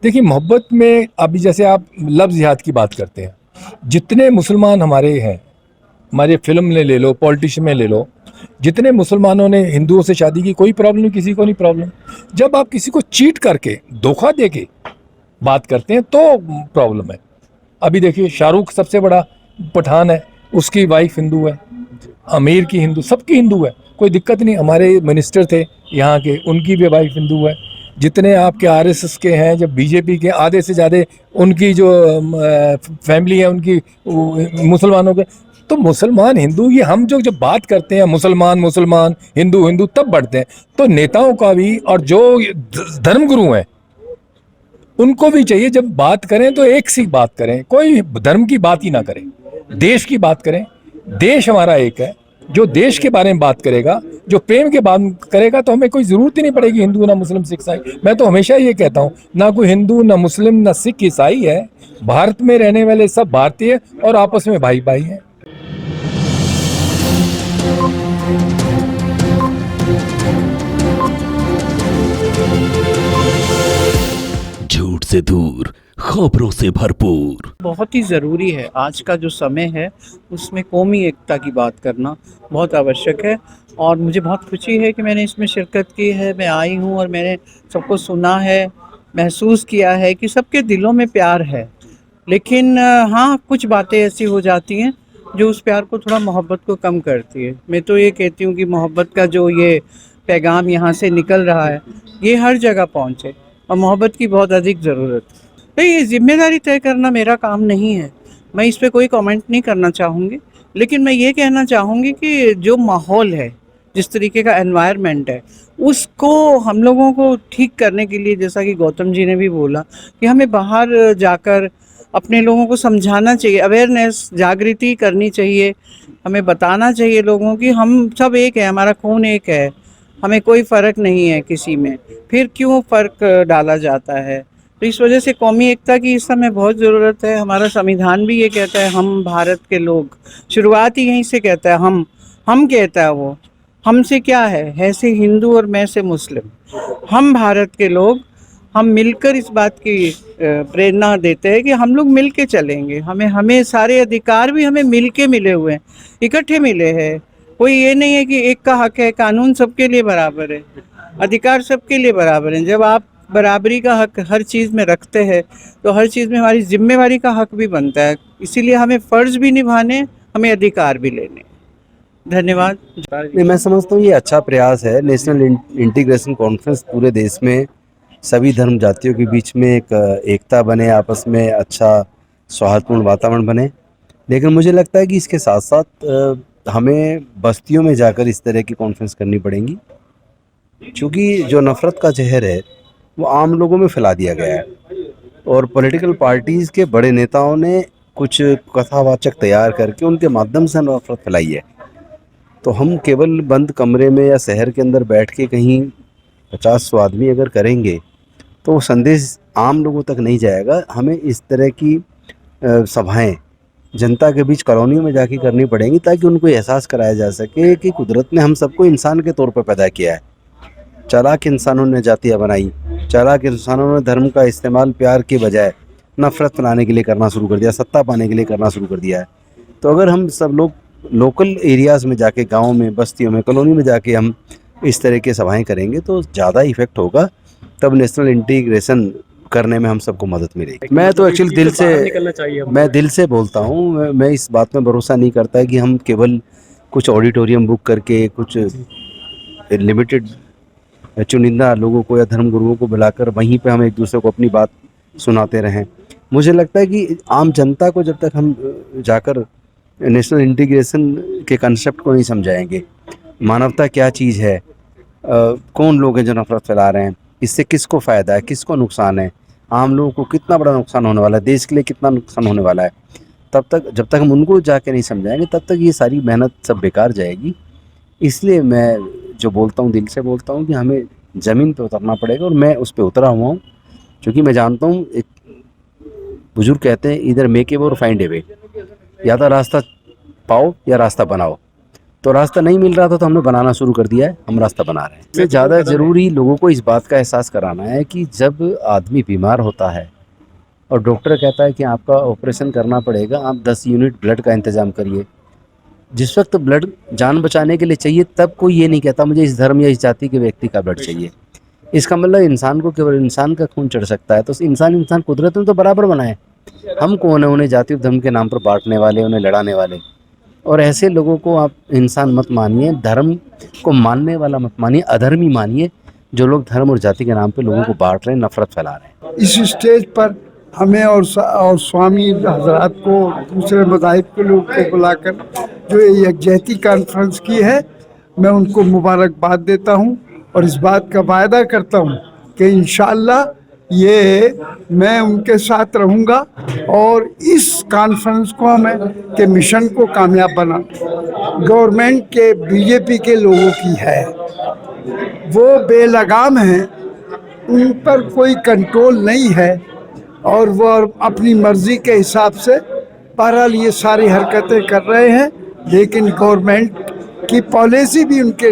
देखिए, मोहब्बत में अभी जैसे आप लव जिहाद की बात करते हैं, जितने मुसलमान हमारे हैं, हमारे फिल्म में ले लो, पॉलिटिशियन में ले लो, जितने मुसलमानों ने हिंदुओं से शादी की, कोई प्रॉब्लम नहीं, किसी को नहीं प्रॉब्लम। जब आप किसी को चीट करके, धोखा दे के बात करते हैं तो प्रॉब्लम है। अभी देखिए, शाहरुख सबसे बड़ा पठान है, उसकी वाइफ हिंदू है, आमिर की हिंदू, सबकी हिंदू है, कोई दिक्कत नहीं। हमारे मिनिस्टर थे यहाँ के, उनकी भी वाइफ हिंदू है। जितने आपके आरएसएस के हैं, जब बीजेपी के आधे से ज़्यादा उनकी जो फैमिली है उनकी मुसलमानों के। तो मुसलमान हिंदू, ये हम जो जब बात करते हैं मुसलमान मुसलमान हिंदू हिंदू तब बढ़ते हैं। तो नेताओं का भी और जो धर्मगुरु हैं उनको भी चाहिए जब बात करें तो एक सी बात करें, कोई धर्म की बात ही ना करें, देश की बात करें। देश हमारा एक है, जो देश के बारे में बात करेगा, जो प्रेम के बात करेगा, तो हमें कोई ज़रूरत ही नहीं पड़ेगी हिंदू ना मुस्लिम सिख ईसाई। मैं तो हमेशा ये कहता हूँ, ना कोई हिंदू ना मुस्लिम ना सिख ईसाई है, भारत में रहने वाले सब भारतीय और आपस में भाई भाई हैं। झूठ से दूर, खबरों से भरपूर। बहुत ही ज़रूरी है, आज का जो समय है उसमें कौमी एकता की बात करना बहुत आवश्यक है। और मुझे बहुत खुशी है कि मैंने इसमें शिरकत की है, मैं आई हूँ और मैंने सबको सुना है, महसूस किया है कि सबके दिलों में प्यार है। लेकिन हाँ, कुछ बातें ऐसी हो जाती हैं जो उस प्यार को थोड़ा, मोहब्बत को कम करती है। मैं तो ये कहती हूँ कि मोहब्बत का जो ये पैगाम यहाँ से निकल रहा है, ये हर जगह पहुँचे और मोहब्बत की बहुत अधिक ज़रूरत है। नहीं, ये जिम्मेदारी तय करना मेरा काम नहीं है, मैं इस पे कोई कमेंट नहीं करना चाहूँगी। लेकिन मैं ये कहना चाहूँगी कि जो माहौल है, जिस तरीके का एनवायरनमेंट है, उसको हम लोगों को ठीक करने के लिए, जैसा कि गौतम जी ने भी बोला, कि हमें बाहर जाकर अपने लोगों को समझाना चाहिए, अवेयरनेस, जागृति करनी चाहिए। हमें बताना चाहिए लोगों की हम सब एक है, हमारा खून एक है, हमें कोई फ़र्क नहीं है किसी में, फिर क्यों फ़र्क डाला जाता है। तो इस वजह से कौमी एकता की इस समय बहुत ज़रूरत है। हमारा संविधान भी ये कहता है, हम भारत के लोग, शुरुआत ही यहीं से कहता है, हम कहता है वो, हमसे क्या है से हिंदू और मैं से मुस्लिम, हम भारत के लोग, हम मिलकर इस बात की प्रेरणा देते हैं कि हम लोग मिल के चलेंगे। हमें सारे अधिकार भी हमें मिल के मिले हुए हैं, इकट्ठे मिले हैं। कोई ये नहीं है कि एक का हक है, कानून सबके लिए बराबर है, अधिकार सबके लिए बराबर हैं। जब आप बराबरी का हक हर चीज़ में रखते हैं तो हर चीज़ में हमारी जिम्मेवारी का हक भी बनता है। इसीलिए हमें फ़र्ज़ भी निभाने, हमें अधिकार भी लेने। धन्यवाद। नहीं, मैं समझता हूँ ये अच्छा प्रयास है। नेशनल इंटीग्रेशन कॉन्फ्रेंस पूरे देश में सभी धर्म जातियों के बीच में एक एकता बने, आपस में अच्छा सौहार्दपूर्ण वातावरण बने। लेकिन मुझे लगता है कि इसके साथ साथ हमें बस्तियों में जाकर इस तरह की कॉन्फ्रेंस करनी पड़ेंगी, क्योंकि जो नफ़रत का जहर है वो आम लोगों में फैला दिया गया है और पॉलिटिकल पार्टीज़ के बड़े नेताओं ने कुछ कथावाचक तैयार करके उनके माध्यम से नफ़रत फैलाई है। तो हम केवल बंद कमरे में या शहर के अंदर बैठ के कहीं 50-100 आदमी अगर करेंगे तो वो संदेश आम लोगों तक नहीं जाएगा। हमें इस तरह की सभाएं जनता के बीच कॉलोनियों में जाके करनी पड़ेंगी, ताकि उनको एहसास कराया जा सके कि कुदरत ने हम सबको इंसान के तौर पर पैदा किया है। चालाक इंसानों ने जातियाँ बनाई, चालाक इंसानों ने धर्म का इस्तेमाल प्यार के बजाय नफ़रत फैलाने के लिए करना शुरू कर दिया, सत्ता पाने के लिए करना शुरू कर दिया है। तो अगर हम सब लोग लोकल एरियाज़ में जाके, गाँव में, बस्तियों में, कॉलोनी में जाके हम इस तरह की सभाएं करेंगे तो ज़्यादा इफ़ेक्ट होगा, तब नेशनल इंटीग्रेशन करने में हम सबको मदद मिलेगी। मैं तो एक्चुअली दिल से बोलता हूँ। मैं इस बात में भरोसा नहीं करता है कि हम केवल कुछ ऑडिटोरियम बुक करके, कुछ लिमिटेड चुनिंदा लोगों को या धर्मगुरुओं को बुलाकर वहीं पे हम एक दूसरे को अपनी बात सुनाते रहें। मुझे लगता है कि आम जनता को जब तक हम जाकर नेशनल इंटीग्रेशन के कंसेप्ट को नहीं समझाएंगे, मानवता क्या चीज़ है, कौन लोग हैं जो नफरत फैला रहे हैं, इससे किसको फ़ायदा है, किसको नुकसान है, आम लोगों को कितना बड़ा नुकसान होने वाला है, देश के लिए कितना नुकसान होने वाला है, तब तक जब तक हम उनको जाके नहीं समझाएंगे तब तक ये सारी मेहनत सब बेकार जाएगी। इसलिए मैं जो बोलता हूँ, दिल से बोलता हूँ कि हमें ज़मीन पे उतरना पड़ेगा और मैं उस पे उतरा हुआ हूँ, क्योंकि मैं जानता हूँ, एक बुजुर्ग कहते हैं, इधर मेक ए वे और फाइंड ए वे, या तो रास्ता पाओ या रास्ता बनाओ। तो रास्ता नहीं मिल रहा था तो हमने बनाना शुरू कर दिया है, हम रास्ता बना रहे हैं। इससे ज़्यादा ज़रूरी लोगों को इस बात का एहसास कराना है कि जब आदमी बीमार होता है और डॉक्टर कहता है कि आपका ऑपरेशन करना पड़ेगा, आप 10 यूनिट ब्लड का इंतज़ाम करिए। जिस वक्त ब्लड जान बचाने के लिए चाहिए तब कोई ये नहीं कहता मुझे इस धर्म या इस जाति के व्यक्ति का ब्लड चाहिए। इसका मतलब इंसान को केवल इंसान का खून चढ़ सकता है, तो इंसान कुदरत ने तो बराबर बनाए। हम कौन है उन्हें जाति और धर्म के नाम पर बांटने वाले, उन्हें लड़ाने वाले? और ऐसे लोगों को आप इंसान मत मानिए, धर्म को मानने वाला मत मानिए, अधर्मी मानिए, जो लोग धर्म और जाति के नाम पे लोगों को बांट रहे हैं, नफरत फैला रहे हैं। इस स्टेज पर हमें और स्वामी हजरात को, दूसरे मज़ाहिब के लोग को बुलाकर जो ये यकजहती कॉन्फ्रेंस की है, मैं उनको मुबारकबाद देता हूँ और इस बात का वायदा करता हूँ कि इंशाअल्लाह ये मैं उनके साथ रहूँगा और इस कॉन्फ्रेंस को मैं के मिशन को कामयाब बना। गवर्नमेंट के बीजेपी के लोगों की है, वो बेलगाम हैं, उन पर कोई कंट्रोल नहीं है और वो अपनी मर्जी के हिसाब से बहरहाल ये सारी हरकतें कर रहे हैं। लेकिन गवर्नमेंट की पॉलिसी भी उनके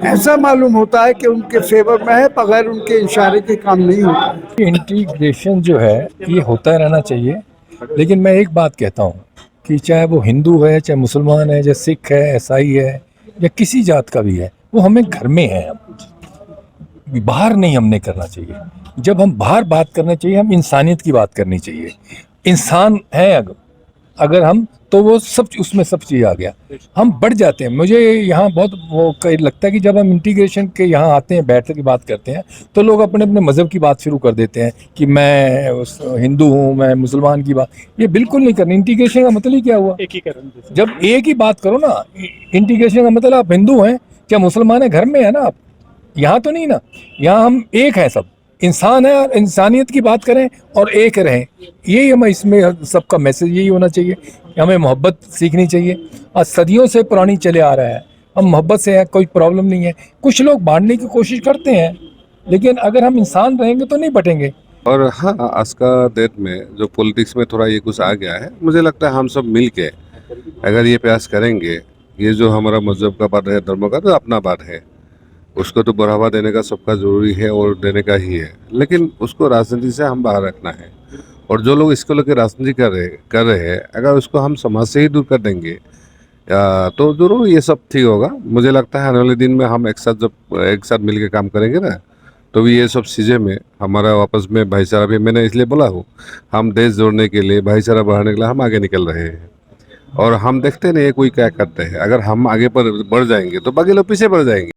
ऐसा मालूम होता है कि उनके फेवर में है, बगैर उनके इशारे के काम नहीं होता। इंटीग्रेशन जो है ये होता रहना चाहिए, लेकिन मैं एक बात कहता हूँ कि चाहे वो हिंदू है, चाहे मुसलमान है, चाहे सिख है, ईसाई है या किसी जात का भी है, वो हमें घर में है, बाहर नहीं हमने करना चाहिए। जब हम बाहर बात करना चाहिए, हम इंसानियत की बात करनी चाहिए। इंसान है अगर हम, तो वो सब उसमें सब चीज़ आ गया, हम बढ़ जाते हैं। मुझे यहाँ बहुत वो लगता है कि जब हम इंटीग्रेशन के यहाँ आते हैं, बैठ के बात करते हैं, तो लोग अपने अपने मज़हब की बात शुरू कर देते हैं कि मैं हिंदू हूँ, मैं मुसलमान की बात। ये बिल्कुल नहीं करनी। इंटीग्रेशन का मतलब ही क्या हुआ? एकीकरण। जब एक ही बात करो ना, इंटीग्रेशन का मतलब आप हिंदू हैं क्या मुसलमान है, घर में है ना आप, यहाँ तो नहीं ना। यहाँ हम एक हैं, सब इंसान है और इंसानियत की बात करें और एक रहें। यही हमें इसमें सबका मैसेज यही होना चाहिए। हमें मोहब्बत सीखनी चाहिए। आज सदियों से पुरानी चले आ रहा है, हम मोहब्बत से हैं, कोई प्रॉब्लम नहीं है। कुछ लोग बांटने की कोशिश करते हैं, लेकिन अगर हम इंसान रहेंगे तो नहीं बटेंगे। और हाँ, आज का डेट में जो पॉलिटिक्स में थोड़ा ये कुछ आ गया है, मुझे लगता है हम सब मिल के अगर ये प्रयास करेंगे, ये जो हमारा मजहब का बात है, धर्म का तो अपना बात है, उसको तो बढ़ावा देने का सबका ज़रूरी है और देने का ही है, लेकिन उसको राजनीति से हम बाहर रखना है। और जो लोग इसको लेकर राजनीति कर रहे हैं, अगर उसको हम समाज से ही दूर कर देंगे तो ज़रूर ये सब ठीक होगा। मुझे लगता है आने वाले दिन में हम एक साथ मिल के काम करेंगे ना, तो भी ये सब चीज़ें में हमारा वापस में भाईचारा भी, मैंने इसलिए बोला हूँ, हम देश जोड़ने के लिए, भाईचारा बढ़ाने के लिए हम आगे निकल रहे हैं। और हम देखते नहीं कोई क्या करते हैं, अगर हम आगे पर बढ़ जाएंगे तो बाकी लोग पीछे बढ़ जाएंगे।